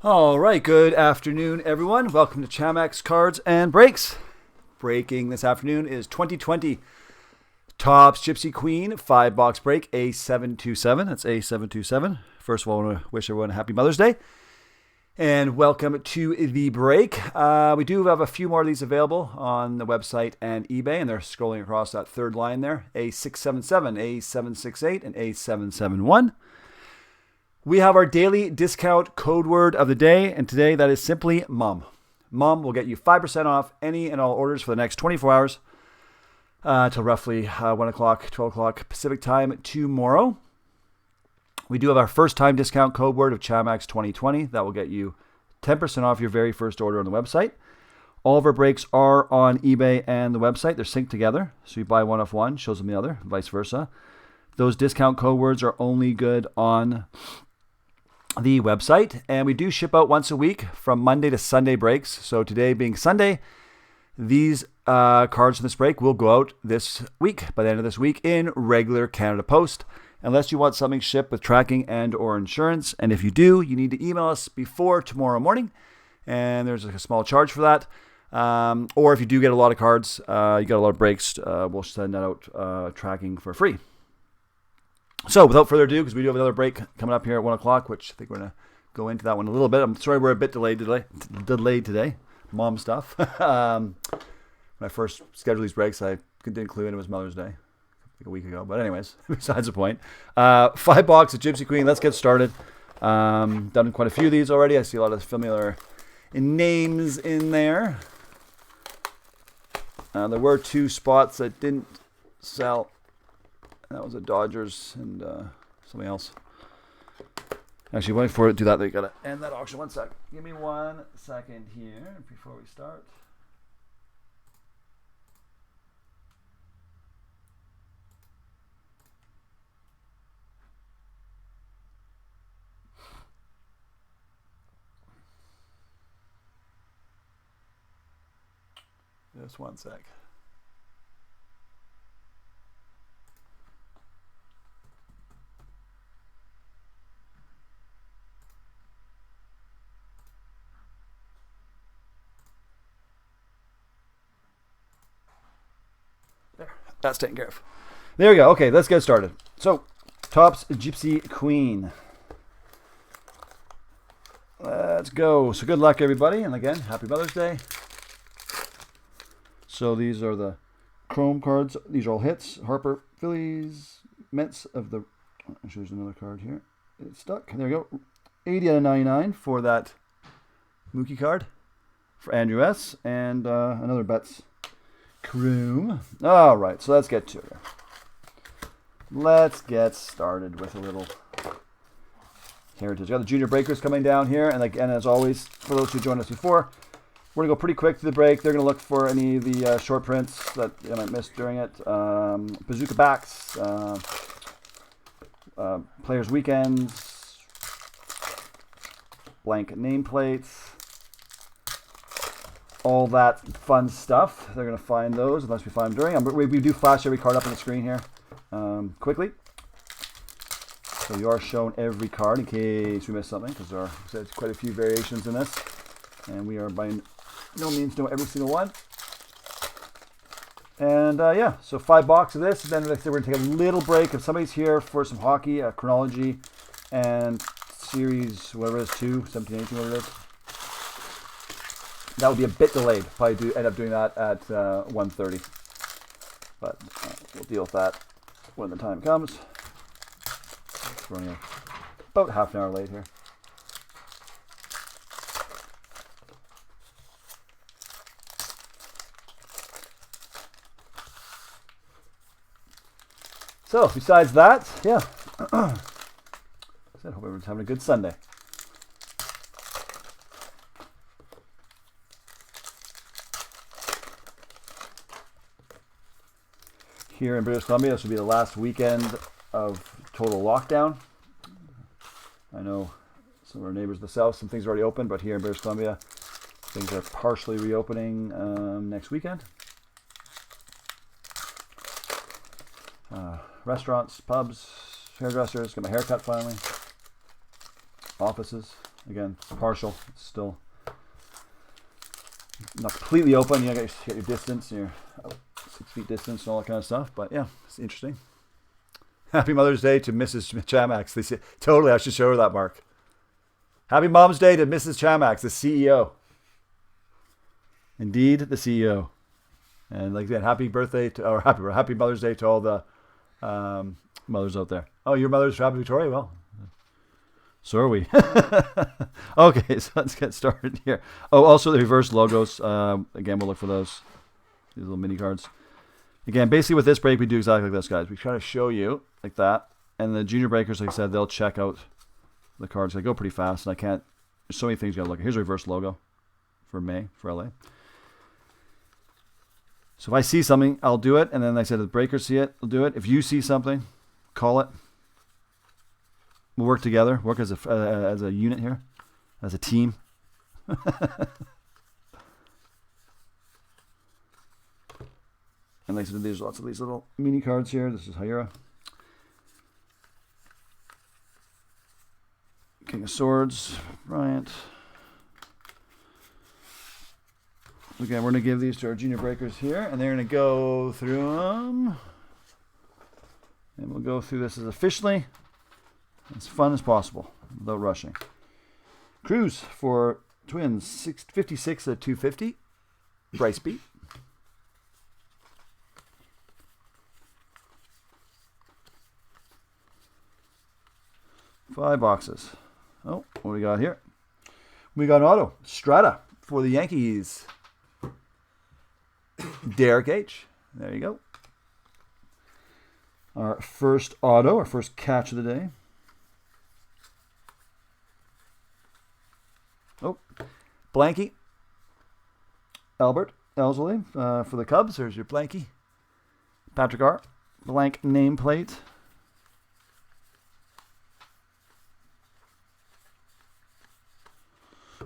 All right, good afternoon, everyone. Welcome to Chamex Cards and Breaks. Breaking this afternoon is 2020 Topps Gypsy Queen 5-box break A727. That's A727. First of all, I want to wish everyone a happy Mother's Day. And welcome to the break. We do have a few more of these available on the website and eBay, and they're scrolling across that third line there. A677, A768, and A771. We have our daily discount code word of the day, and today that is simply MOM. MOM will get you 5% off any and all orders for the next 24 hours till roughly 1 o'clock, 12 o'clock Pacific time tomorrow. We do have our first time discount code word of Chamex 2020. That will get you 10% off your very first order on the website. All of our breaks are on eBay and the website. They're synced together, so you buy one off one, shows them the other, vice versa. Those discount code words are only good on the website, and we do ship out once a week from Monday to Sunday breaks. So today being Sunday, these cards from this break will go out this week, by the end of this week, in regular Canada Post, unless you want something shipped with tracking and or insurance. And if you do, you need to email us before tomorrow morning, and there's a small charge for that. Or if you do get a lot of cards, you got a lot of breaks, we'll send that out tracking for free. So without further ado, because we do have another break coming up here at 1 o'clock, which I think we're going to go into that one a little bit. I'm sorry we're a bit delayed today. Mom stuff. When I first scheduled these breaks, I didn't clue in it was Mother's Day like a week ago. But anyways, besides the point. 5 box of Gypsy Queen. Let's get started. Done quite a few of these already. I see a lot of familiar names in there. There were 2 spots that didn't sell. That was the Dodgers and something else. Actually, waiting for it to do that, they got to end that auction. 1 sec. Give me 1 second here before we start. Just 1 sec. That's taken care of. There we go. Okay, let's get started. So, Topps Gypsy Queen. Let's go. So good luck, everybody. And again, happy Mother's Day. So these are the Chrome cards. These are all hits. Harper, Phillies, Mets of the... Actually, there's another card here. It's stuck. There we go. 80 out of 99 for that Mookie card for Andrew S. And another Betts Chrome. All right, so let's get to it. Let's get started with a little heritage. Got the junior breakers coming down here, and again, as always, for those who joined us before, we're gonna go pretty quick to the break. They're gonna look for any of the short prints that you might miss during it. Bazooka backs, players weekends, blank nameplates. All that fun stuff. They're going to find those unless we find them during. We do flash every card up on the screen here quickly. So you are shown every card in case we miss something, because there's quite a few variations in this. And we are by no means know every single one. And yeah, so 5 boxes of this. Then we're going to take a little break. If somebody's here for some hockey, chronology, and series, whatever it is, 2, 17, 18, whatever it is. That will be a bit delayed. Probably end up doing that at 1:30. But we'll deal with that when the time comes. We're only about half an hour late here. So, besides that, yeah. I hope everyone's having a good Sunday. Here in British Columbia, this will be the last weekend of total lockdown. I know some of our neighbors to the south, some things are already open, but here in British Columbia, things are partially reopening next weekend. Restaurants, pubs, hairdressers, got my haircut finally. Offices, Again, partial. It's still not completely open. You get your distance, your 6 feet distance, and all that kind of stuff. But yeah, it's interesting. Happy Mother's Day to Mrs. Chamax. They say, totally, I should show her that, Mark. Happy Mom's Day to Mrs. Chamax, the CEO. Indeed, the CEO. And like that, happy birthday to, or happy Mother's Day to all the mothers out there. Oh, your mother's happy Victoria? Well, so are we. Okay, so let's get started here. Oh, also the reverse logos. Again, we'll look for those. These little mini cards. Again, basically with this break, we do exactly like this, guys. We try to show you like that. And the junior breakers, like I said, they'll check out the cards. They go pretty fast, and I can't. There's so many things you gotta look at. Here's a reverse logo for May, for LA. So if I see something, I'll do it. And then like I said, the breakers see it, I'll do it. If you see something, call it. We'll work together, work as a unit here, as a team. And like I said, there's lots of these little mini cards here. This is Hyera. King of Swords, Bryant. Again, we're going to give these to our junior breakers here, and they're going to go through them. And we'll go through this as efficiently, as fun as possible, without rushing. Cruz for Twins, 56 at 250. Bryce B. Five boxes. Oh, what do we got here? We got an auto. Strata for the Yankees. Derek H. There you go. Our first auto, our first catch of the day. Oh, Blanky. Albert Elsley for the Cubs. There's your Blanky. Patrick R. Blank nameplate.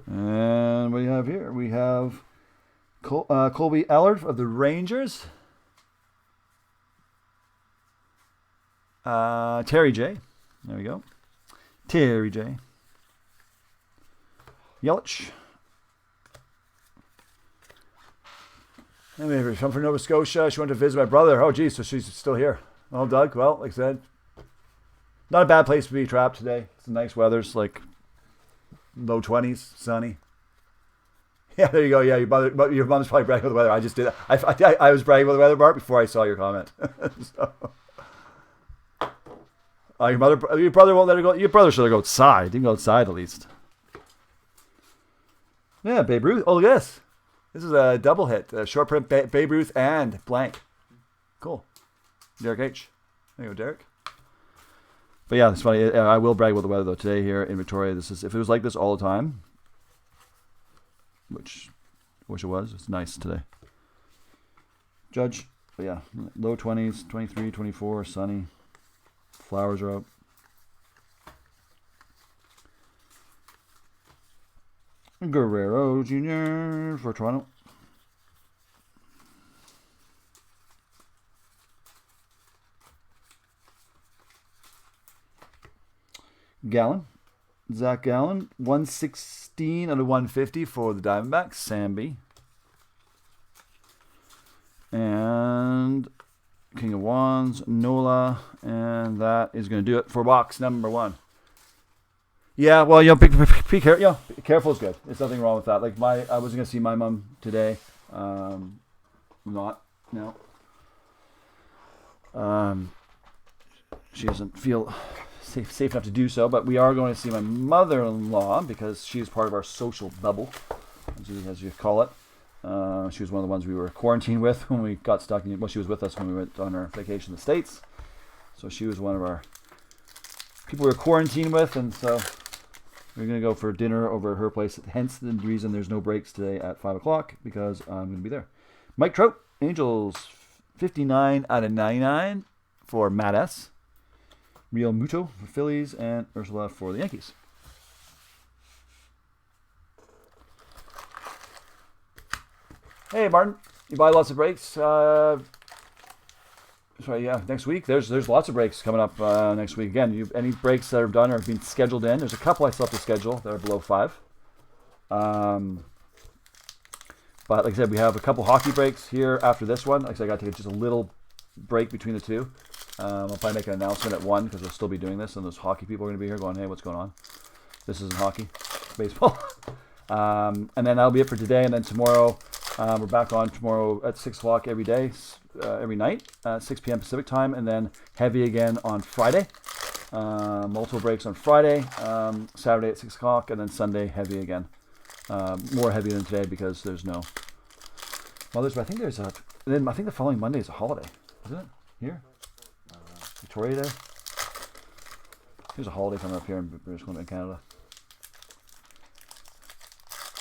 And what do you have here? We have Colby Allard of the Rangers. Terry J. There we go. Terry J. Yelich. And come from Nova Scotia. She went to visit my brother. Oh, geez, so she's still here. Oh, Doug, well, like I said, not a bad place to be trapped today. It's nice weather. It's like low 20s, sunny. Yeah, there you go. Yeah, your mom's probably bragging about the weather. I just did. I was bragging about the weather, Bart, before I saw your comment. So. Your brother won't let her go. Your brother should have go outside. You can go outside at least. Yeah, Babe Ruth. Oh, look at this. This is a double hit. A short print Babe Ruth and blank. Cool. Derek H. There you go, Derek. But yeah, it's funny. I will brag about the weather though. Today here in Victoria, this is if it was like this all the time, which I wish it was. It's nice today. Judge. But yeah, low 20s, 23, 24, sunny. Flowers are out. Guerrero Jr. for Toronto. Gallen. Zach Gallen. 116 out of 150 for the Diamondbacks. Samby. And King of Wands. Nola. And that is going to do it for box number 1. Yeah, well, be careful. Be careful is good. There's nothing wrong with that. Like I wasn't gonna see my mom today. Not no. She doesn't feel safe enough to do so. But we are going to see my mother-in-law because she's part of our social bubble, as you call it. She was one of the ones we were quarantined with when we got stuck. Well, she was with us when we went on our vacation in the States. So she was one of our people we were quarantined with, and so. We're going to go for dinner over at her place. Hence the reason there's no breaks today at 5 o'clock because I'm going to be there. Mike Trout, Angels, 59 out of 99 for Matt S. Real Muto for Phillies and Ursula for the Yankees. Hey, Martin. You buy lots of breaks. So yeah, next week there's lots of breaks coming up next week. Again, any breaks that are done or being scheduled in. There's a couple I still have to schedule that are below 5. But like I said, we have a couple hockey breaks here after this one. Like I said, I got to take just a little break between the two. I'll probably make an announcement at 1 because we'll still be doing this, and those hockey people are going to be here going, hey, what's going on? This isn't hockey, baseball. And then that'll be it for today. And then tomorrow, we're back on tomorrow at 6 o'clock every day, every night, 6 p.m. Pacific time, and then heavy again on Friday. Multiple breaks on Friday, Saturday at 6 o'clock, and then Sunday heavy again. More heavy than today because there's no Mother's Day. I think there's a. Then I think the following Monday is a holiday, isn't it? Here, Victoria Day. There's a holiday coming up here in British Columbia, Canada.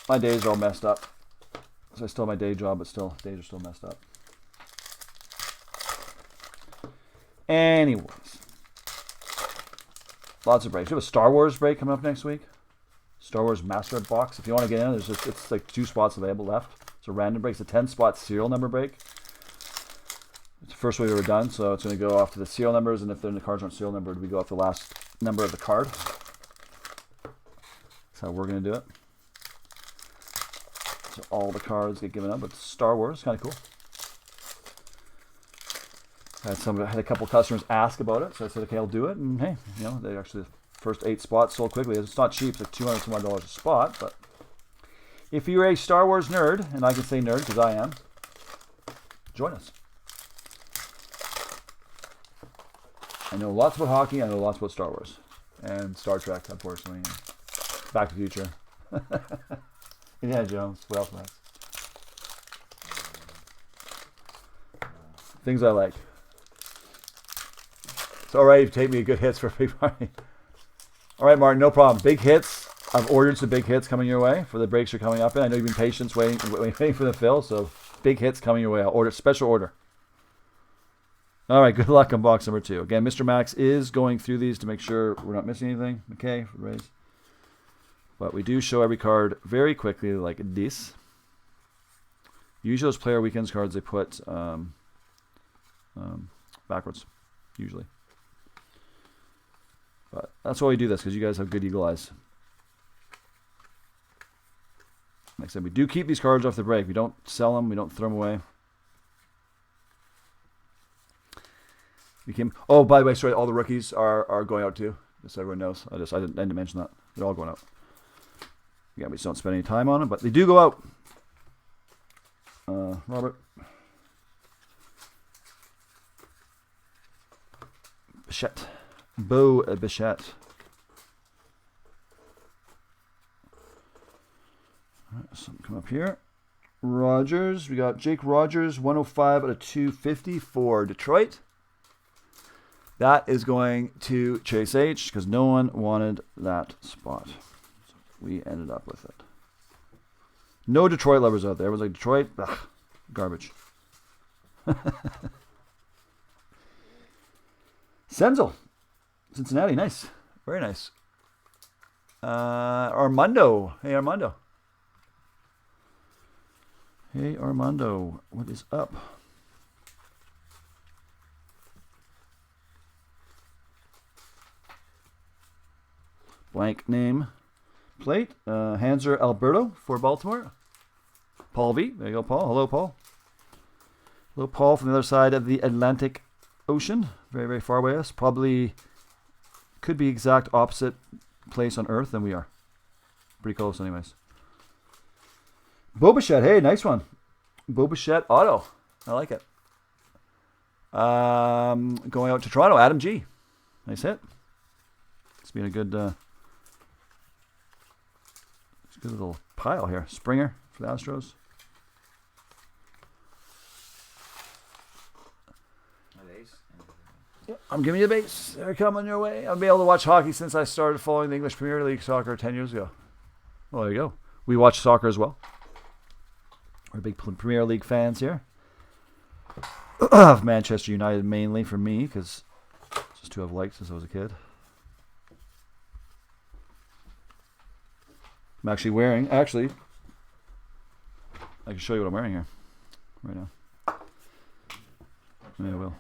My days are all messed up, so I still have my day job, but still days are still messed up. Anyways, lots of breaks. We have a Star Wars break coming up next week. Star Wars Master Box. If you want to get in, it's like 2 spots available left. It's a random break. It's a 10-spot serial number break. It's the first we've ever done, so it's going to go off to the serial numbers, and if the cards aren't serial numbered, we go off the last number of the card. That's how we're going to do it. So all the cards get given up, but Star Wars, kind of cool. I had a couple customers ask about it, so I said, okay, I'll do it, and hey, they actually. First 8 spots sold quickly. It's not cheap. It's like $200 a spot. But if you're a Star Wars nerd, and I can say nerd because I am, join us. I know lots about hockey. I know lots about Star Wars. And Star Trek, unfortunately. Back to the Future. Indiana Jones. What else next? Things I like. It's alright if you take me a good hits for a big party. All right, Martin, no problem. Big hits. I've ordered some big hits coming your way for the breaks you're coming up in. I know you've been patient waiting for the fill, so big hits coming your way. I'll order special order. All right, good luck on box number 2. Again, Mr. Max is going through these to make sure we're not missing anything. Okay, raise. But we do show every card very quickly like this. Usually those player weekends cards they put backwards, usually. But that's why we do this, because you guys have good eagle eyes. Like I said, we do keep these cards off the break. We don't sell them. We don't throw them away. Oh, by the way, sorry, all the rookies are going out too. Just so everyone knows. I didn't mention that. They're all going out. Yeah, we just don't spend any time on them, but they do go out. Robert. Bichette. Bo Bichette. All right, something come up here. Rogers. We got Jake Rogers, 105 out of 250 for Detroit. That is going to Chase H because no one wanted that spot. So we ended up with it. No Detroit lovers out there. Everyone's like, Detroit? Ugh, garbage. Senzel. Cincinnati, nice. Very nice. Armando. Hey, Armando. Hey, Armando. What is up? Blank name plate. Hanser Alberto for Baltimore. Paul V. There you go, Paul. Hello, Paul. Hello, Paul from the other side of the Atlantic Ocean. Very, very far away. Us. Probably could be exact opposite place on Earth than we are. Pretty close, anyways. Bobichette. Hey, nice one. Bobichette auto. I like it. Going out to Toronto. Adam G. Nice hit. It's been a good... good little pile here. Springer for the Astros. Yep, I'm giving you the base. They're coming your way. I've been able to watch hockey since I started following the English Premier League soccer 10 years ago. Well, there you go. We watch soccer as well. We're big Premier League fans here. Of Manchester United mainly for me, because it's just who I've liked since I was a kid. I'm actually wearing, I can show you what I'm wearing here right now. Maybe I will.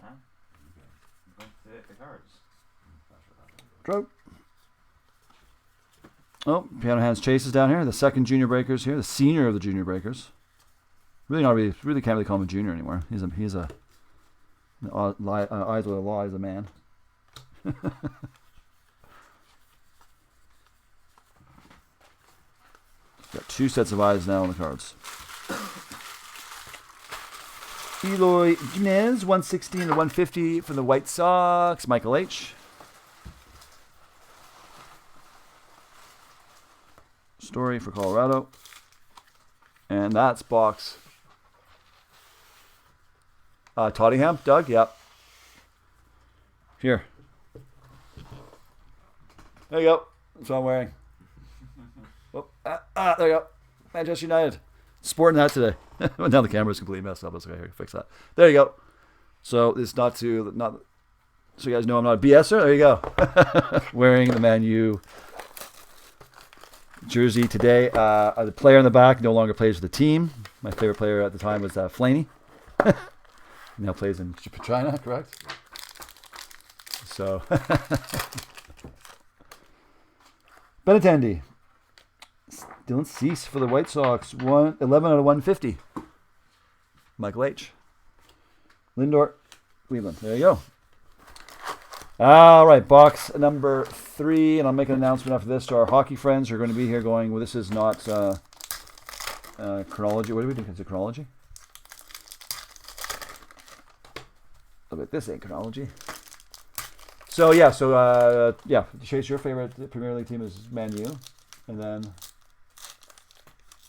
Trout. Oh, Piano Hands Chase is down here. The second junior breakers here. The senior of the junior breakers. Really can't really call him a junior anymore. He's a eyes with a law. He's a man. Got 2 sets of eyes now on the cards. Eloy Jimenez, 116 to 150 for the White Sox. Michael H. Story for Colorado. And that's box. Tottenham, Doug, yep. Here. There you go. That's what I'm wearing. Oh, there you go. Manchester United. Sporting that today. Now the camera's completely messed up. That's okay. Here, fix that. There you go. So it's not so you guys know I'm not a BSer. There you go. Wearing the Man U jersey today. The player in the back no longer plays for the team. My favorite player at the time was Flaney. Now plays in China, correct? So Benintendi. Dylan Cease for the White Sox. 11 out of 150. Michael H. Lindor. Cleveland. There you go. All right, box number 3, and I'll make an announcement after this to our hockey friends who are going to be here going, well, this is not chronology. What do we do? Is it chronology? But this ain't chronology. So, Chase, your favorite Premier League team is Man U, and then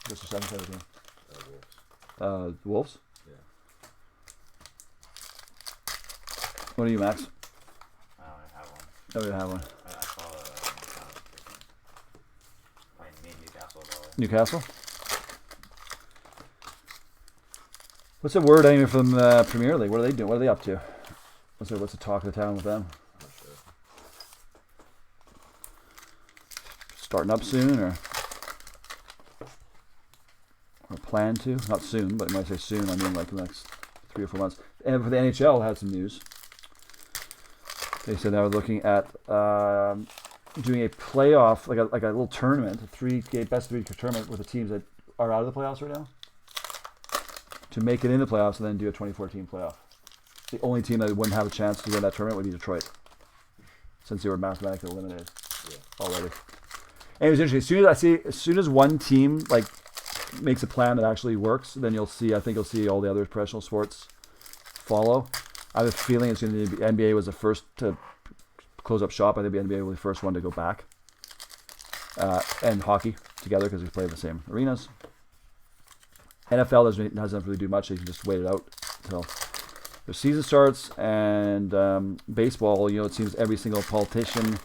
what's your 7th favorite team? Wolves? Yeah. What are you, Max? I don't have one. Oh, you have one. I saw playing me Newcastle. Newcastle? What's the word anyway from Premier League? What are they doing? What are they up to? What's the talk of the town with them? I'm not sure. Starting up soon, or plan to? Not soon, but when I say soon, I mean like the next 3 or 4 months. And for the NHL, had some news. They said they were looking at doing a playoff, like a little tournament, a best 3 tournament with the teams that are out of the playoffs right now, to make it in the playoffs and then do a 2014 playoff. The only team that wouldn't have a chance to win that tournament would be Detroit, since they were mathematically eliminated already. And it was interesting. As soon as one team makes a plan that actually works, then I think you'll see all the other professional sports follow. I have a feeling it's going to be NBA was the first to close up shop. I think the NBA will be the first one to go back, and hockey together because we play in the same arenas. NFL doesn't really do much. They can just wait it out until the season starts. And baseball, it seems every single politician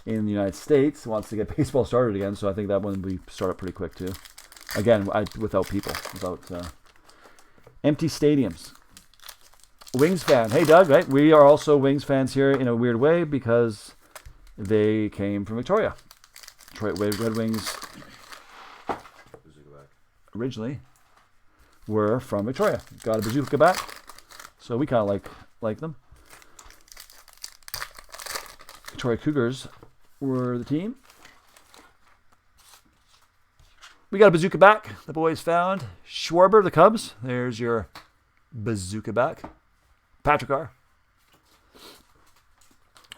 in the United States wants to get baseball started again. So I think that one will start up pretty quick too. Again, without people, without empty stadiums. Wings fan. Hey, Doug, right? We are also Wings fans here in a weird way because they came from Victoria. Detroit Red Wings originally were from Victoria. Got a bazooka back, so we kind of like them. Victoria Cougars were the team. We got a bazooka back. The boys found Schwarber, the Cubs. There's your bazooka back. Patrick R.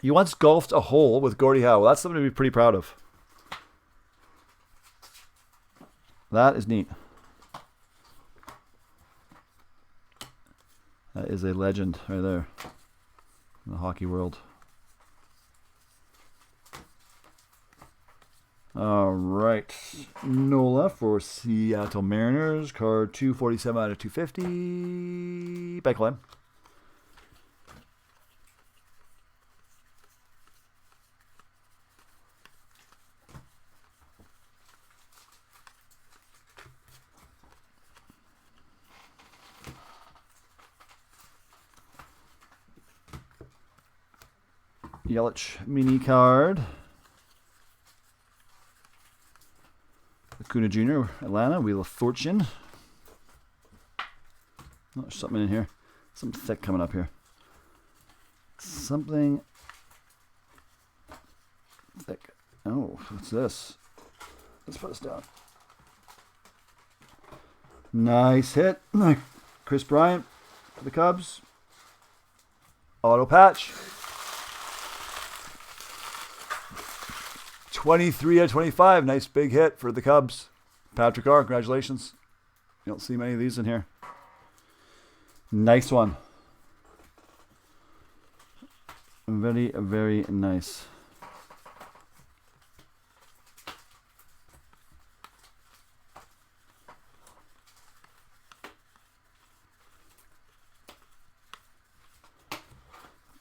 You once golfed a hole with Gordie Howe. Well, that's something to be pretty proud of. That is neat. That is a legend right there in the hockey world. All right. Nola for Seattle Mariners. Card 247 out of 250. Back line. Yelich mini card. Acuna Jr., Atlanta, Wheel of Fortune. Oh, there's something in here. Something thick coming up here. Something Oh, what's this? Let's put this down. Nice hit. Chris Bryant for the Cubs. Auto patch. 23 out of 25. Nice big hit for the Cubs. Patrick R., congratulations. You don't see many of these in here. Nice one. Very, very nice.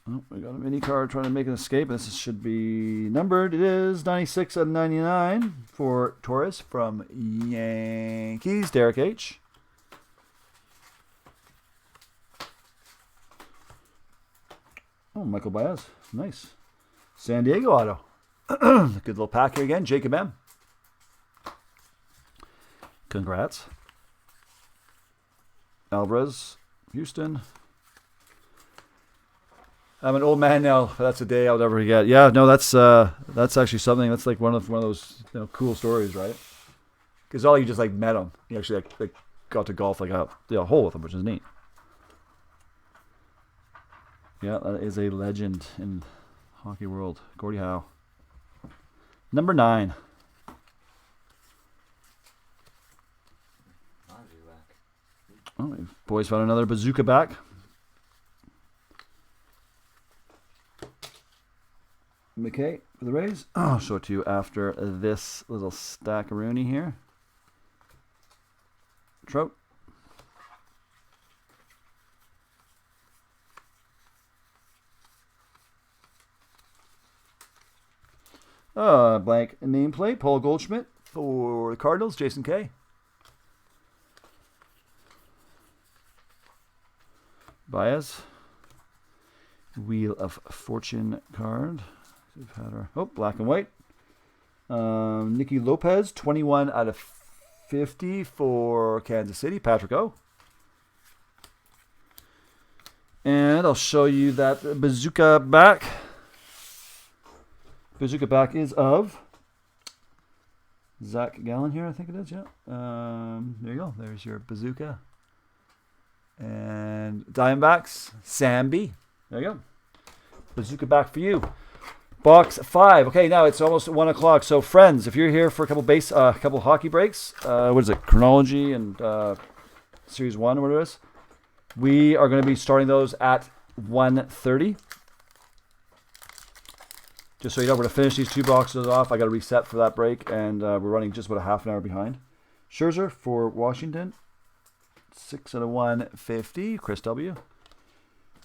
Oh, we got a mini card trying to make an escape. This should be numbered. It is 96 out of 99 for Torres from Yankees. Derek H. Oh, Michael Baez. Nice. San Diego auto. Good little pack here again. Jacob M. Congrats. Alvarez. Houston. I'm an old man now. That's a day I'll never forget. Yeah, no, that's actually something. That's like one of those cool stories, right? Because all you just like met him. You actually like got to golf like a hole with him, which is neat. Yeah, that is a legend in hockey world. Gordie Howe. Number 9. Oh, boys found another bazooka back. McKay for the Rays. I'll show it to you after this little stack of Rooney here. Trout. Blank nameplate. Paul Goldschmidt for the Cardinals. Jason K. Baez. Wheel of Fortune card. We've had our black and white. Nicky Lopez, 21 out of 50 for Kansas City. Patrick O. And I'll show you that bazooka back. Bazooka back is of Zach Gallen here, I think it is, yeah. There you go. There's your bazooka. And Diamondbacks, Samby. There you go. Bazooka back for you. Box 5. Okay, now it's almost 1 o'clock. So, friends, if you're here for a couple hockey breaks, what is it? Chronology and Series 1 or whatever it is. We are going to be starting those at 1:30. Just so you know, we're going to finish these 2 boxes off. I got to reset for that break, and we're running just about a half an hour behind. Scherzer for Washington. 6 out of 150. Chris W.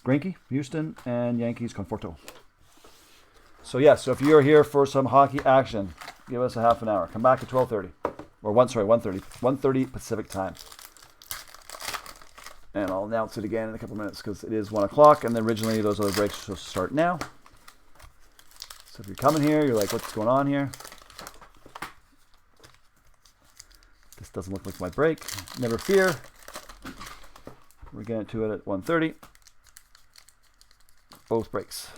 Greinke, Houston, and Yankees Conforto. So so if you're here for some hockey action, give us a half an hour. Come back at 12:30. Or 1:30. 1:30 Pacific time. And I'll announce it again in a couple minutes because it is 1 o'clock, and then originally those other breaks will start now. So if you're coming here, you're like, what's going on here? This doesn't look like my break. Never fear. We're getting to it at 1:30. Both breaks.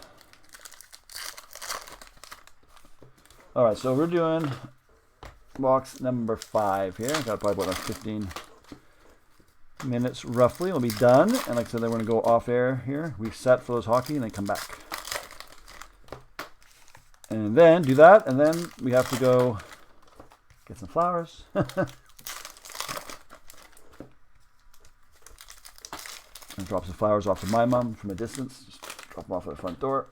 All right, so we're doing box number 5 here. Got probably about 15 minutes roughly. We'll be done. And like I said, then we're going to go off air here, reset for those hockey, and then come back. And then do that, and then we have to go get some flowers. And drop some flowers off to my mom from a distance. Just drop them off at the front door.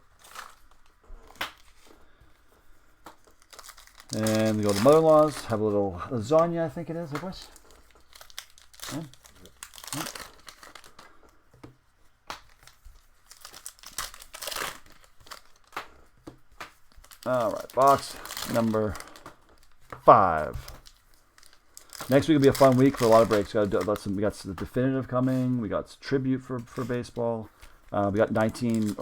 And we go to mother-in-law's, have a little lasagna, I think it is, boys. Yeah. Yeah. All right, box number 5. Next week will be a fun week for a lot of breaks. We got the definitive coming. We got tribute for baseball. We got 2019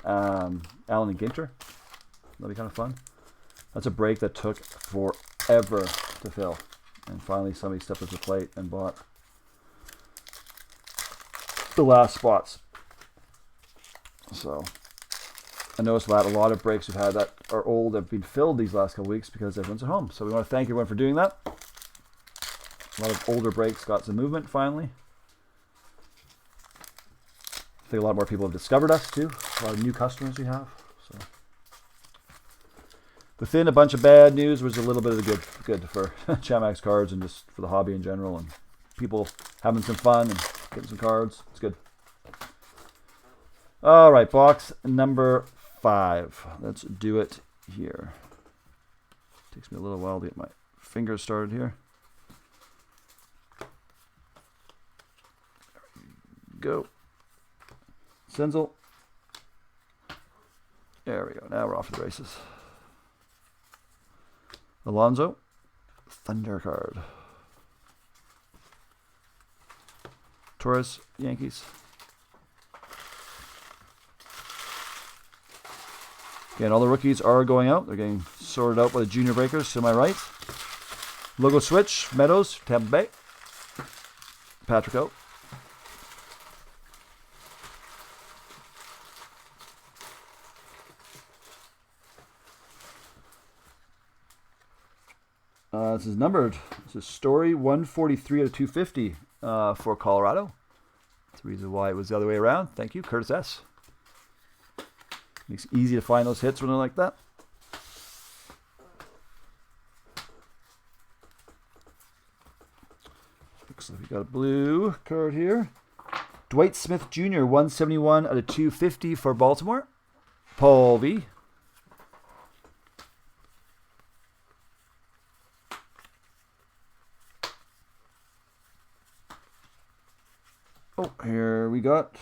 Allen and Ginter. That'll be kind of fun. That's a break that took forever to fill. And finally somebody stepped up to the plate and bought the last spots. So, I noticed that a lot of breaks we've had that are old have been filled these last couple weeks because everyone's at home. So we want to thank everyone for doing that. A lot of older breaks got some movement finally. I think a lot more people have discovered us too. A lot of new customers we have. So within a bunch of bad news was a little bit of the good for Chamax cards and just for the hobby in general, and people having some fun and getting some cards. It's good. All right, box number 5. Let's do it here. Takes me a little while to get my fingers started here. There we go. Senzel. There we go. Now we're off to the races. Alonso. Thunder card. Torres. Yankees. Again, all the rookies are going out. They're getting sorted out by the junior breakers to my right. Logo switch. Meadows. Tampa Bay. Patrick out. This is numbered. This is story 143 out of 250 for Colorado. That's the reason why it was the other way around. Thank you, Curtis S. Makes it easy to find those hits when they're like that. Looks like we got a blue card here. Dwight Smith Jr., 171 out of 250 for Baltimore. Paul V. Oh, here we got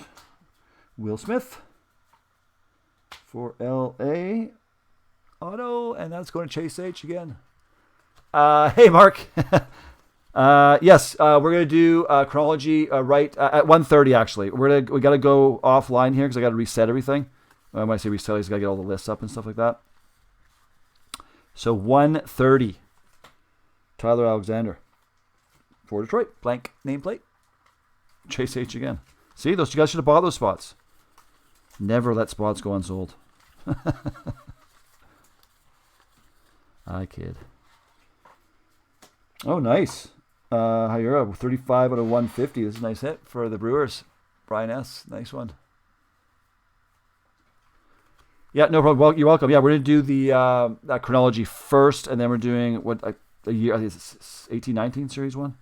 Will Smith for LA Auto, and that's going to Chase H again. Hey, Mark. Yes, we're going to do chronology right at 1:30, actually. We got to go offline here because I got to reset everything. When I say reset, I got to get all the lists up and stuff like that. So 1:30, Tyler Alexander for Detroit. Blank nameplate. Chase H again. See, those you guys should have bought those spots. Never let spots go unsold. I kid. Oh, nice. Hayura, 35 out of 150. This is a nice hit for the Brewers. Brian S. Nice one. Yeah, no problem. Well, you're welcome. Yeah, we're going to do the that chronology first, and then we're doing what a year, I think it's 18-19 series one.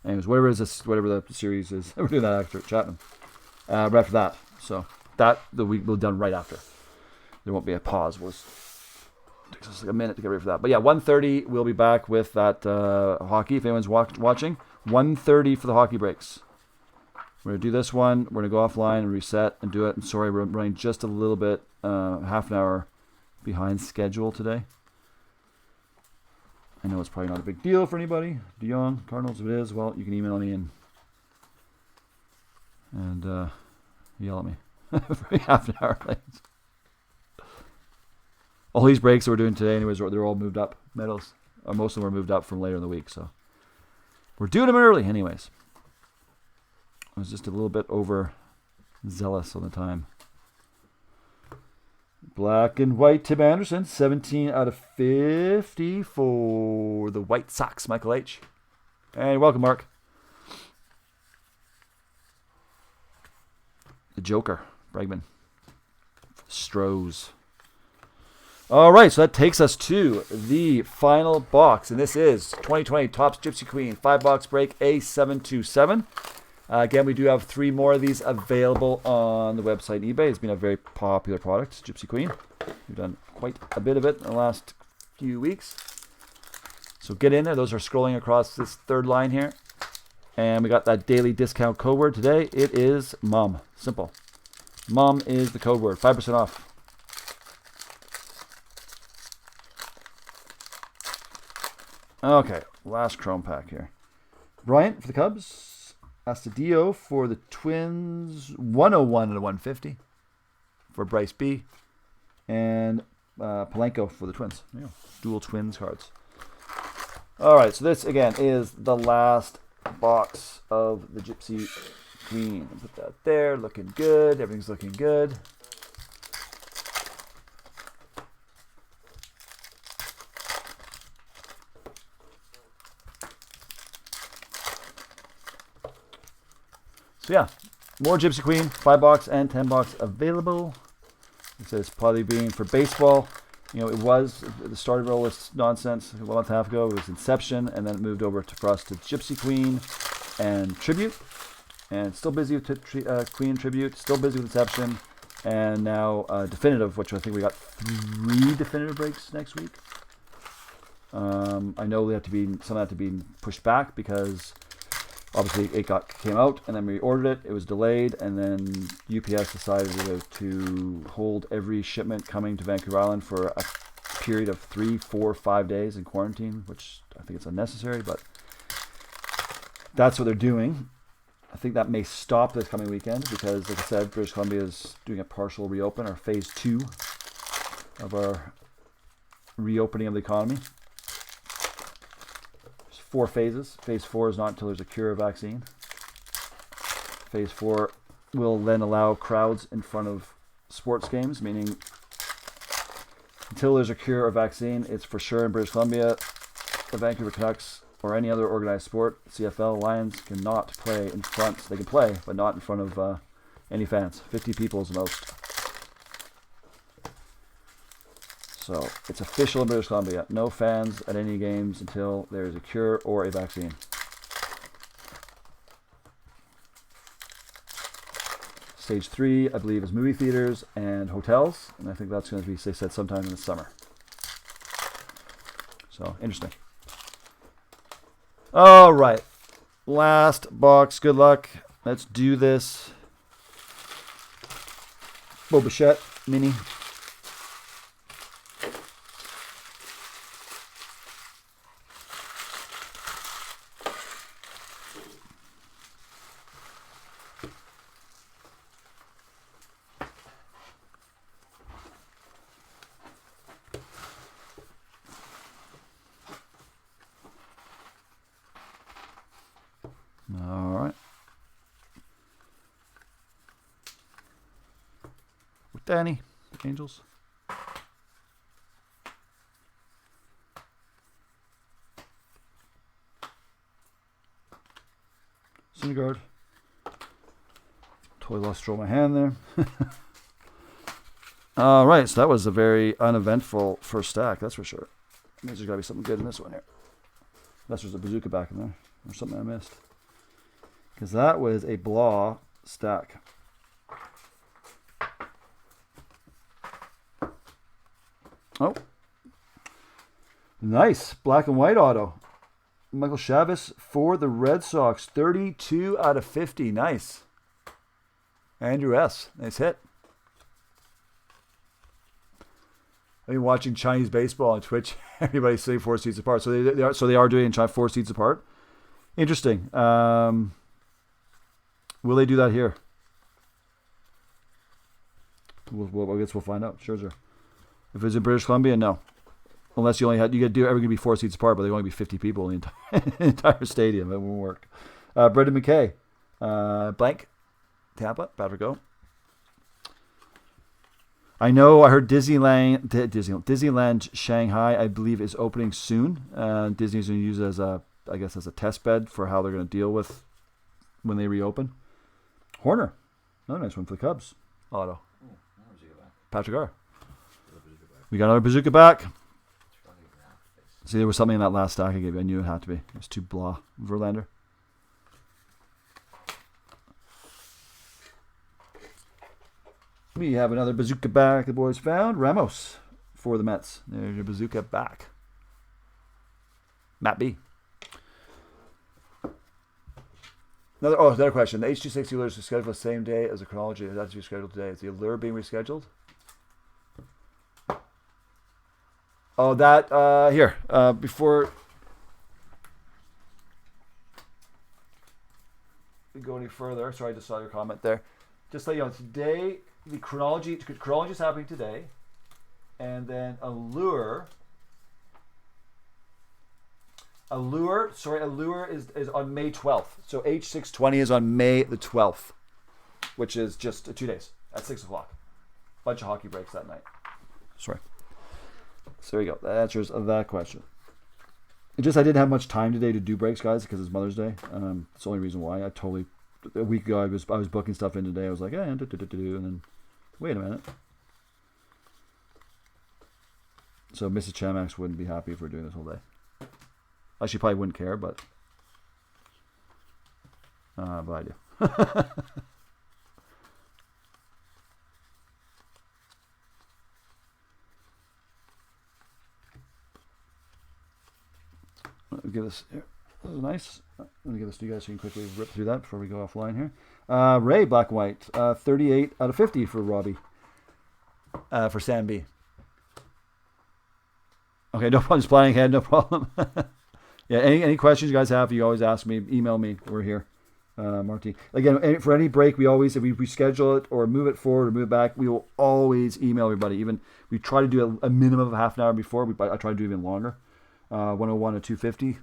Anyways, whatever the series is, we're doing that after Chapman. Right after that. So that we'll be done right after. There won't be a pause. It takes us like a minute to get ready for that. But yeah, 1:30 we'll be back with that hockey. If anyone's watching, 1:30 for the hockey breaks. We're gonna do this one. We're gonna go offline and reset and do it. I'm sorry, we're running just a little bit, half an hour behind schedule today. I know it's probably not a big deal for anybody. Dion, Cardinals, if it is, well, you can email me and yell at me for half an hour late. All these breaks that we're doing today, anyways, they're all moved up. Medals, or most of them are moved up from later in the week, so we're doing them early, anyways. I was just a little bit overzealous on the time. Black and white, Tim Anderson, 17 out of 50 for the White Sox, Michael H. And welcome, Mark. The Joker, Bregman. Strohs. All right, so that takes us to the final box, and this is 2020 Topps Gypsy Queen 5-box break A727. Again, we do have 3 more of these available on the website and eBay. It's been a very popular product, Gypsy Queen. We've done quite a bit of it in the last few weeks. So get in there. Those are scrolling across this third line here. And we got that daily discount code word today. It is MOM. Simple. MOM is the code word. 5% off. Okay, last chrome pack here. Bryant for the Cubs. Astadio for the Twins, 101 out of 150 for Bryce B. And Palenko for the Twins. There you go. Dual Twins cards. All right, so this, again, is the last box of the Gypsy Queen. Put that there. Looking good. Everything's looking good. So yeah, more Gypsy Queen, 5-box and 10-box available. It says probably being for baseball. You know, it was the started roll was nonsense a month and a half ago. It was Inception, and then it moved over for us to Gypsy Queen and Tribute, and still busy with Queen Tribute, still busy with Inception, and now Definitive, which I think we got 3 definitive breaks next week. I know some had to be pushed back because obviously it came out, and then we ordered it. It was delayed, and then UPS decided to hold every shipment coming to Vancouver Island for a period of 3, 4, 5 days in quarantine, which I think it's unnecessary, but that's what they're doing. I think that may stop this coming weekend because, like I said, British Columbia is doing a partial reopen, or phase 2 of our reopening of the economy. 4 phases. Phase 4 is not until there's a cure or vaccine. Phase 4 will then allow crowds in front of sports games, meaning until there's a cure or vaccine, it's for sure in British Columbia, the Vancouver Canucks or any other organized sport, CFL, Lions, cannot play in front. They can play, but not in front of any fans. 50 people is the most. So it's official in British Columbia. No fans at any games until there is a cure or a vaccine. Stage 3, I believe, is movie theaters and hotels, and I think that's going to be, they said, sometime in the summer. So interesting. All right, last box. Good luck. Let's do this. Boba Fett mini. All right. With Danny, Angels. Syndergaard. Totally lost control of my hand there. All right, so that was a very uneventful first stack, that's for sure. There's got to be something good in this one here. Unless there's a bazooka back in there or something I missed. Because that was a blah stack. Oh. Nice. Black and white auto. Michael Chavis for the Red Sox. 32 out of 50. Nice. Andrew S. Nice hit. I've been watching Chinese baseball on Twitch. Everybody's saying 4 seats apart. So they are doing 4 seats apart. Interesting. Will they do that here? I guess we'll find out. Sure. If it's in British Columbia, no. Unless you get to everything be 4 seats apart, but there'll only be 50 people in the entire stadium. It won't work. Brendan McKay. Blank. Tampa. Patrick O. I know. I heard Disneyland Shanghai, I believe, is opening soon. Disney's going to use it as a test bed for how they're going to deal with when they reopen. Horner. Another nice one for the Cubs. Auto. Patrick R. We got another bazooka back. See, there was something in that last stack I gave you. I knew it had to be. It was too blah. Verlander. We have another bazooka back the boys found. Ramos for the Mets. There's your bazooka back. Matt B. Another question. The H260 Allure is scheduled the same day as the chronology. It has to be scheduled today. Is the Allure being rescheduled? Oh, that, here. Before we go any further, sorry, I just saw your comment there. Just to let you know, today, the chronology is happening today. And then Allure is on May 12th. So H620 is on May the 12th, which is just 2 days at 6 o'clock. Bunch of hockey breaks that night. Sorry. So there you go. That answers that question. I didn't have much time today to do breaks, guys, because it's Mother's Day. It's the only reason why. I totally a week ago, I was booking stuff in today. I was like, and then wait a minute. So Mrs. Chamax wouldn't be happy if we're doing this all day. She probably wouldn't care, but I do. Let me give this here. This is nice. Let me give this to you guys so you can quickly rip through that before we go offline here. Ray, black and white. 38 out of 50 for Robbie. For Sam B. Okay, no problem. Just planning ahead, no problem. Yeah, any questions you guys have, you always ask me. Email me. We're here. Marty. Again, for any break, we always, if we reschedule it or move it forward or move it back, we will always email everybody. Even we try to do a minimum of half an hour before. I try to do even longer. 101 to 250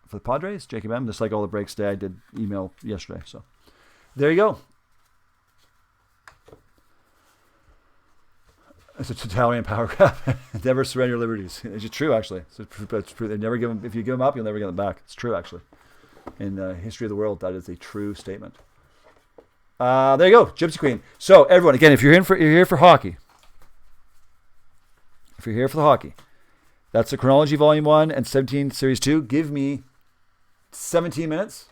for the Padres. Jacob M. Just like all the breaks today, I did email yesterday. So there you go. It's a totalitarian power grab. Never surrender your liberties. It's true, actually. It's true. They never give them. If you give them up, you'll never get them back. It's true, actually. In the history of the world, that is a true statement. There you go, Gypsy Queen. So everyone, again, if you're here for hockey, if you're here for the hockey, that's the Chronology Volume 1 and 17 Series 2. Give me 17 minutes.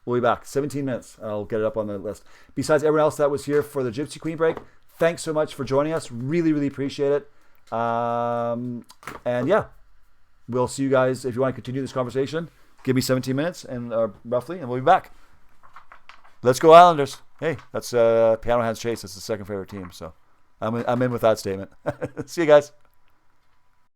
We'll be back. 17 minutes. I'll get it up on the list. Besides everyone else that was here for the Gypsy Queen break, thanks so much for joining us. Really, really appreciate it. And yeah, we'll see you guys. If you want to continue this conversation, give me 17 minutes and roughly, and we'll be back. Let's go Islanders. Hey, that's Piano Hands Chase. That's the second favorite team. So I'm in with that statement. See you guys.